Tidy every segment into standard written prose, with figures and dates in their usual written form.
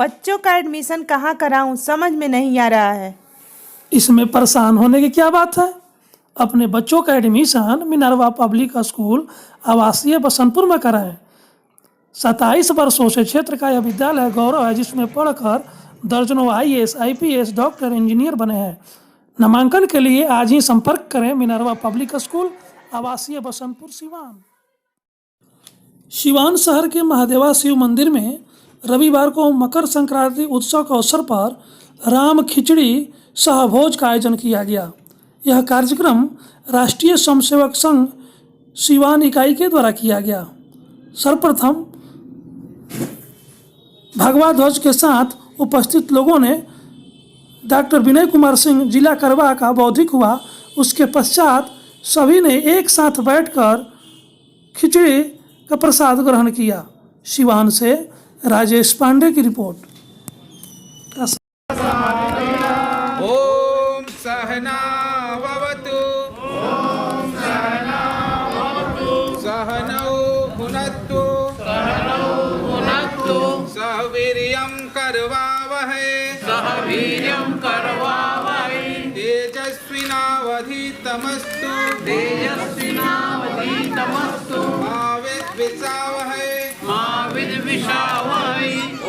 बच्चों का एडमिशन कहाँ कराऊं, समझ में नहीं आ रहा है। इसमें परेशान होने की क्या बात है। अपने बच्चों का एडमिशन मिनरवा पब्लिक स्कूल आवासीय बसंतपुर में कराएं। 27 वर्षों से क्षेत्र का यह विद्यालय गौरव है, जिसमें पढ़कर दर्जनों IAS, IPS, डॉक्टर, इंजीनियर बने हैं। नामांकन के लिए आज ही संपर्क करें मिनरवा पब्लिक स्कूल आवासीय बसंतपुर सिवान। सिवान शहर के महादेवा शिव मंदिर में रविवार को मकर संक्रांति उत्सव के अवसर पर राम खिचड़ी सहभोज का आयोजन किया गया। यह कार्यक्रम राष्ट्रीय स्वयंसेवक संघ सिवान इकाई के द्वारा किया गया। सर्वप्रथम भगवा ध्वज के साथ उपस्थित लोगों ने डॉक्टर विनय कुमार सिंह जिला करवा का बौद्धिक हुआ। उसके पश्चात सभी ने एक साथ बैठकर खिचड़ी का प्रसाद ग्रहण किया। सिवान से राजेश पांडे की रिपोर्ट। ओम सहना भवतु सहनौ भुनक्तु सह वीर्यं करवावहै तेजस्विनावधीतमस्तु मा विद्विषावहै।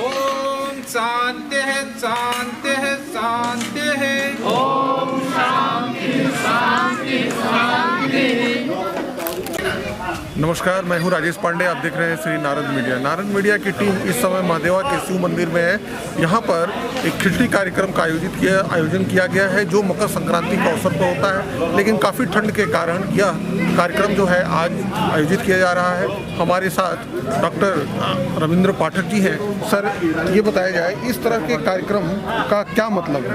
ओम शांतिः शांतिः शांतिः। ओम शांति शांति शांति। नमस्कार, मैं हूं राजेश पांडे। आप देख रहे हैं श्री नारद मीडिया। नारद मीडिया की टीम इस समय महादेवा के शिव मंदिर में है। यहाँ पर एक खिचड़ी कार्यक्रम का आयोजन किया गया है, जो मकर संक्रांति का अवसर पर होता है, लेकिन काफ़ी ठंड के कारण यह कार्यक्रम जो है आज आयोजित किया जा रहा है। हमारे साथ डॉक्टर रविंद्र पाठक जी हैं। सर, ये बताया जाए इस तरह के कार्यक्रम का क्या मतलब है?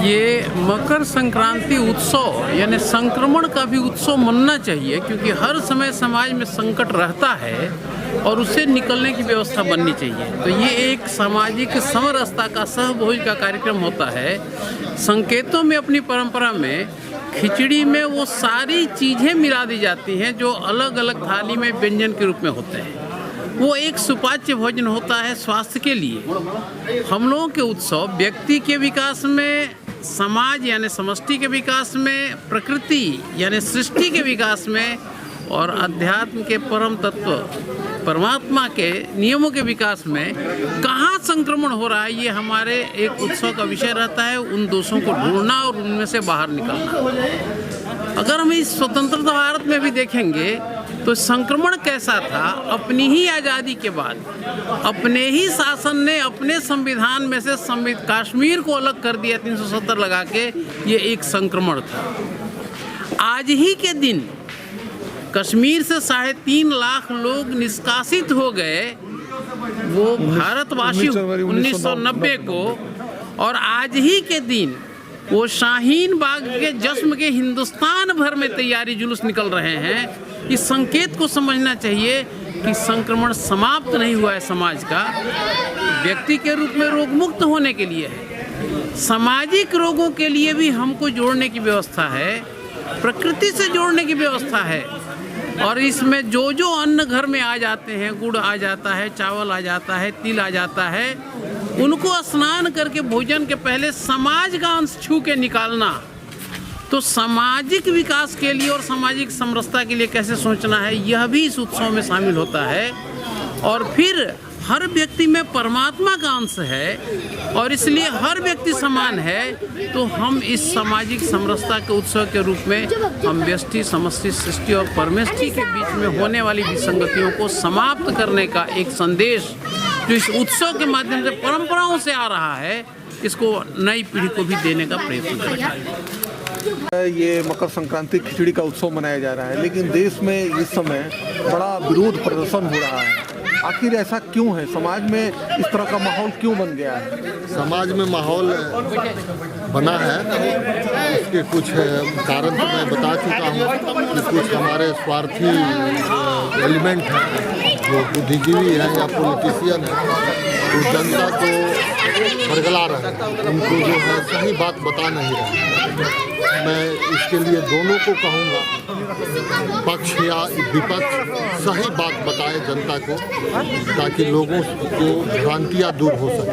ये मकर संक्रांति उत्सव यानी संक्रमण का भी उत्सव मनना चाहिए, क्योंकि हर समय समाज में संकट रहता है और उससे निकलने की व्यवस्था बननी चाहिए। तो ये एक सामाजिक समरसता का सहभोज का कार्यक्रम होता है। संकेतों में अपनी परंपरा में खिचड़ी में वो सारी चीज़ें मिला दी जाती हैं जो अलग अलग थाली में व्यंजन के रूप में होते हैं। वो एक सुपाच्य भोजन होता है स्वास्थ्य के लिए। हम लोगों के उत्सव व्यक्ति के विकास में, समाज यानी समष्टि के विकास में, प्रकृति यानी सृष्टि के विकास में और अध्यात्म के परम तत्व परमात्मा के नियमों के विकास में कहाँ संक्रमण हो रहा है, ये हमारे एक उत्सव का विषय रहता है। उन दोषों को ढूंढना और उनमें से बाहर निकलना। अगर हम इस स्वतंत्रता भारत में भी देखेंगे तो संक्रमण कैसा था। अपनी ही आज़ादी के बाद अपने ही शासन ने अपने संविधान में से कश्मीर को अलग कर दिया 370 लगा के। ये एक संक्रमण था। आज ही के दिन कश्मीर से 3.5 लाख लोग निष्कासित हो गए, वो भारतवासी 1990 को। और आज ही के दिन वो शाहीन बाग के जश्न के हिंदुस्तान भर में तैयारी जुलूस निकल रहे हैं। इस संकेत को समझना चाहिए कि संक्रमण समाप्त नहीं हुआ है। समाज का व्यक्ति के रूप में रोग मुक्त होने के लिए है, सामाजिक रोगों के लिए भी हमको जोड़ने की व्यवस्था है, प्रकृति से जोड़ने की व्यवस्था है। और इसमें जो जो अन्न घर में आ जाते हैं, गुड़ आ जाता है, चावल आ जाता है, तिल आ जाता है, उनको स्नान करके भोजन के पहले समाज का अंश छू के निकालना। तो सामाजिक विकास के लिए और सामाजिक समरसता के लिए कैसे सोचना है, यह भी इस उत्सव में शामिल होता है। और फिर हर व्यक्ति में परमात्मा का अंश है और इसलिए हर व्यक्ति समान है। तो हम इस सामाजिक समरसता के उत्सव के रूप में हम व्यष्टि, समष्टि, सृष्टि और परमेष्टि के बीच में होने वाली विसंगतियों को समाप्त करने का एक संदेश जो इस उत्सव के माध्यम से परंपराओं से आ रहा है, इसको नई पीढ़ी को भी देने का प्रयत्न करें। ये मकर संक्रांति खिचड़ी का उत्सव मनाया जा रहा है, लेकिन देश में इस समय बड़ा विरोध प्रदर्शन हो रहा है। आखिर ऐसा क्यों है? समाज में इस तरह का माहौल क्यों बन गया है? समाज में माहौल बना है, इसके कुछ कारण तो मैं बता चुका हूँ कि कुछ हमारे स्वार्थी एलिमेंट हैं जो बुद्धिजीवी हैं या पॉलिटिशियन हैं, वो जनता को बरगला रहे हैं, उनको जो है सही बात बता नहीं रहे। मैं इसके लिए दोनों को कहूँगा पक्ष या विपक्ष सही बात बताए जनता को, ताकि लोगों को भ्रांतियाँ दूर हो सके।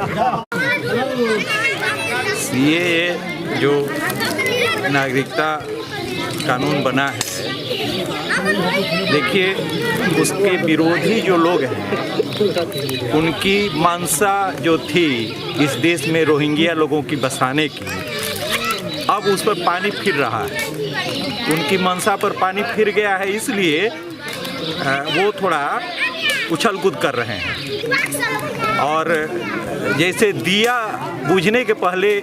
ये जो नागरिकता कानून बना है, देखिए उसके विरोधी जो लोग हैं उनकी मंशा जो थी इस देश में रोहिंग्या लोगों की बसाने की, अब उस पर पानी फिर रहा है। उनकी मंशा पर पानी फिर गया है, इसलिए वो थोड़ा उछल कूद कर रहे हैं। और जैसे दिया बुझने के पहले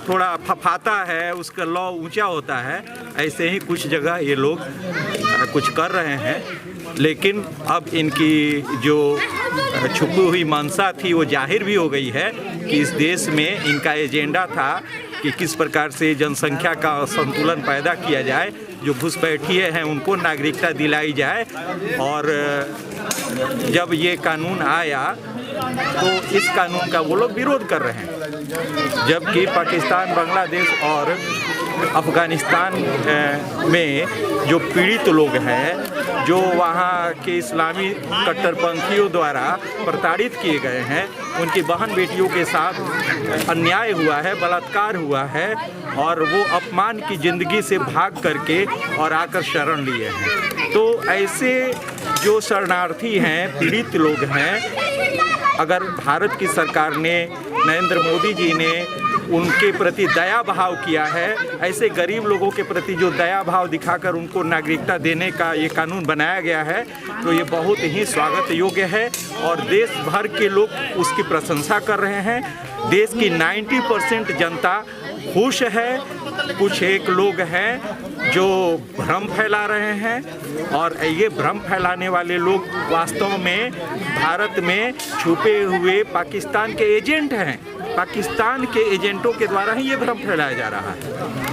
थोड़ा फफाता है, उसका लौ ऊंचा होता है, ऐसे ही कुछ जगह ये लोग कुछ कर रहे हैं। लेकिन अब इनकी जो छुपी हुई मंशा थी वो जाहिर भी हो गई है कि इस देश में इनका एजेंडा था कि किस प्रकार से जनसंख्या का संतुलन पैदा किया जाए, जो घुसपैठिए हैं उनको नागरिकता दिलाई जाए। और जब ये कानून आया तो इस कानून का वो लोग विरोध कर रहे हैं, जबकि पाकिस्तान, बांग्लादेश और अफ़गानिस्तान में जो पीड़ित लोग हैं, जो वहाँ के इस्लामी कट्टरपंथियों द्वारा प्रताड़ित किए गए हैं, उनकी बहन बेटियों के साथ अन्याय हुआ है, बलात्कार हुआ है, और वो अपमान की ज़िंदगी से भाग करके और आकर शरण लिए हैं। तो ऐसे जो शरणार्थी हैं, पीड़ित लोग हैं, अगर भारत की सरकार ने, नरेंद्र मोदी जी ने उनके प्रति दया भाव किया है, ऐसे गरीब लोगों के प्रति जो दया भाव दिखाकर उनको नागरिकता देने का ये कानून बनाया गया है, तो ये बहुत ही स्वागत योग्य है और देश भर के लोग उसकी प्रशंसा कर रहे हैं। देश की 90% जनता खुश है। कुछ एक लोग हैं जो भ्रम फैला रहे हैं, और ये भ्रम फैलाने वाले लोग वास्तव में भारत में छुपे हुए पाकिस्तान के एजेंट हैं। पाकिस्तान के एजेंटों के द्वारा ही ये भ्रम फैलाया जा रहा है।